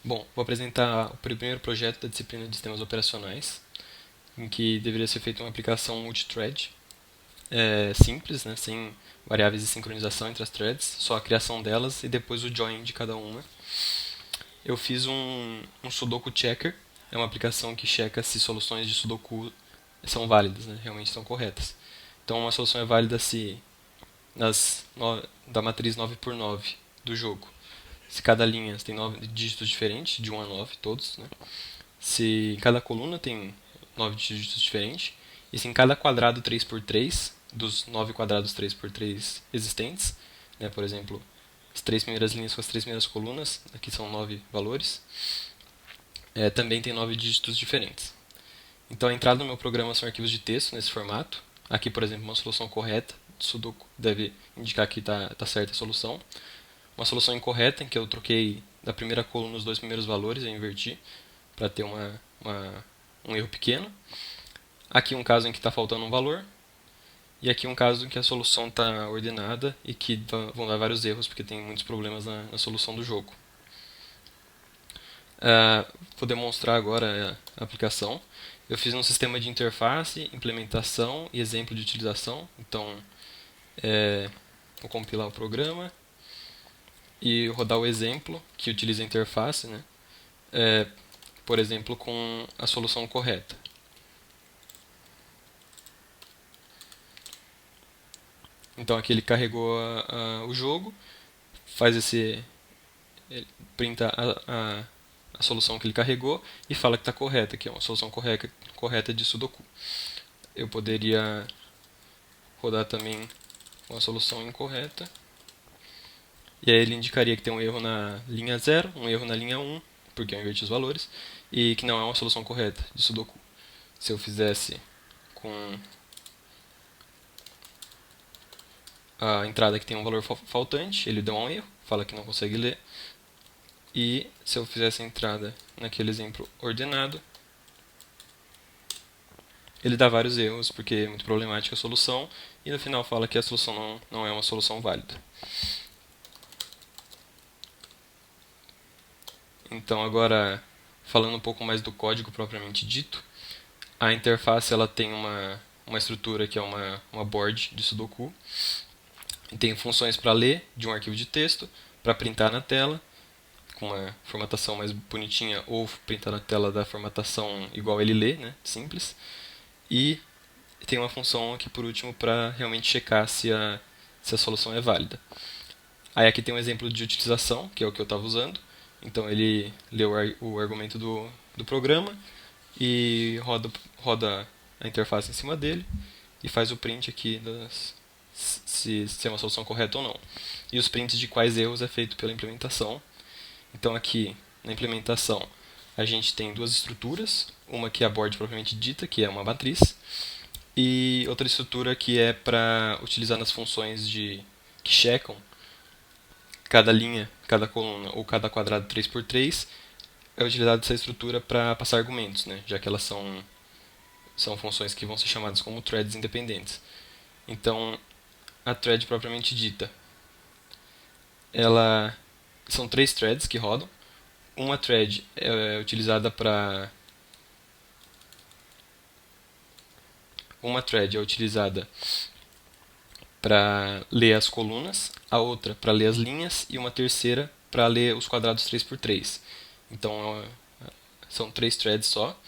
Bom, vou apresentar o primeiro projeto da disciplina de sistemas operacionais, em que deveria ser feita uma aplicação multithread, simples, né, sem variáveis de sincronização entre as threads, só a criação delas e depois o join de cada uma. Eu fiz um Sudoku Checker, é uma aplicação que checa se soluções de Sudoku são válidas, né, realmente são corretas. Então, uma solução é válida se da matriz 9 por 9 do jogo, se cada linha tem 9 dígitos diferentes, de 1 a 9, todos, né? Se em cada coluna tem 9 dígitos diferentes, e se em cada quadrado 3 por 3 dos 9 quadrados 3 por 3 existentes, né, por exemplo, as três primeiras linhas com as três primeiras colunas, aqui são 9 valores, também tem 9 dígitos diferentes. Então a entrada no meu programa são arquivos de texto nesse formato. Aqui, por exemplo, uma solução correta de Sudoku deve indicar que está certa a solução. Uma solução incorreta, em que eu troquei da primeira coluna os dois primeiros valores, eu inverti, para ter um erro pequeno. Aqui um caso em que está faltando um valor. E aqui um caso em que a solução está ordenada e que vão dar vários erros, porque tem muitos problemas na solução do jogo. Vou demonstrar agora a aplicação. Eu fiz um sistema de interface, implementação e exemplo de utilização. Então, vou compilar o programa e rodar o exemplo que utiliza a interface, né? Por exemplo, com a solução correta. Então aqui ele carregou o jogo, faz ele printa a solução que ele carregou e fala que está correta, que é uma solução correta de Sudoku. Eu poderia rodar também uma solução incorreta. E aí ele indicaria que tem um erro na linha 0, um erro na linha 1, porque eu inverti os valores, e que não é uma solução correta de Sudoku. Se eu fizesse com a entrada que tem um valor faltante, ele dá um erro, fala que não consegue ler. E se eu fizesse a entrada naquele exemplo ordenado, ele dá vários erros, porque é muito problemática a solução, e no final fala que a solução não é uma solução válida. Então agora, falando um pouco mais do código propriamente dito, a interface ela tem uma estrutura que é uma board de Sudoku, e tem funções para ler de um arquivo de texto, para printar na tela, com uma formatação mais bonitinha, ou printar na tela da formatação igual ele lê, né, simples. E tem uma função aqui por último para realmente checar se a solução é válida. Aí aqui tem um exemplo de utilização, que é o que eu estava usando. Então ele lê o argumento do programa e roda a interface em cima dele e faz o print aqui se é uma solução correta ou não. E os prints de quais erros é feito pela implementação. Então aqui na implementação a gente tem duas estruturas, uma que é a board propriamente dita, que é uma matriz, e outra estrutura que é para utilizar nas funções que checam cada linha, cada coluna ou cada quadrado 3 por 3 é utilizada essa estrutura para passar argumentos, né? Já que elas são funções que vão ser chamadas como threads independentes. Então, a thread propriamente dita, ela são três threads que rodam. Uma thread é utilizada para uma thread é utilizada para ler as colunas, a outra para ler as linhas e uma terceira para ler os quadrados 3 por 3. Então são três threads só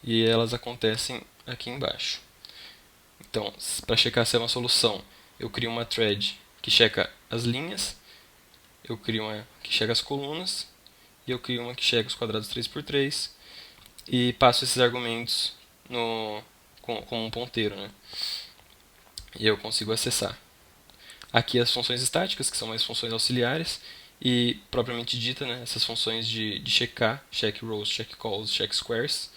e elas acontecem aqui embaixo. Então, para checar se é uma solução, eu crio uma thread que checa as linhas, eu crio uma que checa as colunas e eu crio uma que checa os quadrados 3 por 3 e passo esses argumentos com um ponteiro, né? E eu consigo acessar. Aqui as funções estáticas, que são mais funções auxiliares, e propriamente dita, né, essas funções de checar, check rows, check calls, check squares.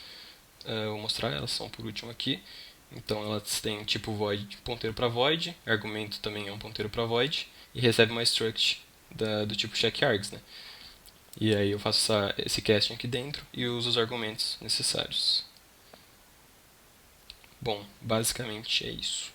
Eu vou mostrar, elas são por último aqui. Então elas têm tipo void, ponteiro para void, argumento também é um ponteiro para void, e recebe uma struct do tipo checkargs, né? E aí eu faço esse casting aqui dentro e uso os argumentos necessários. Bom, basicamente é isso.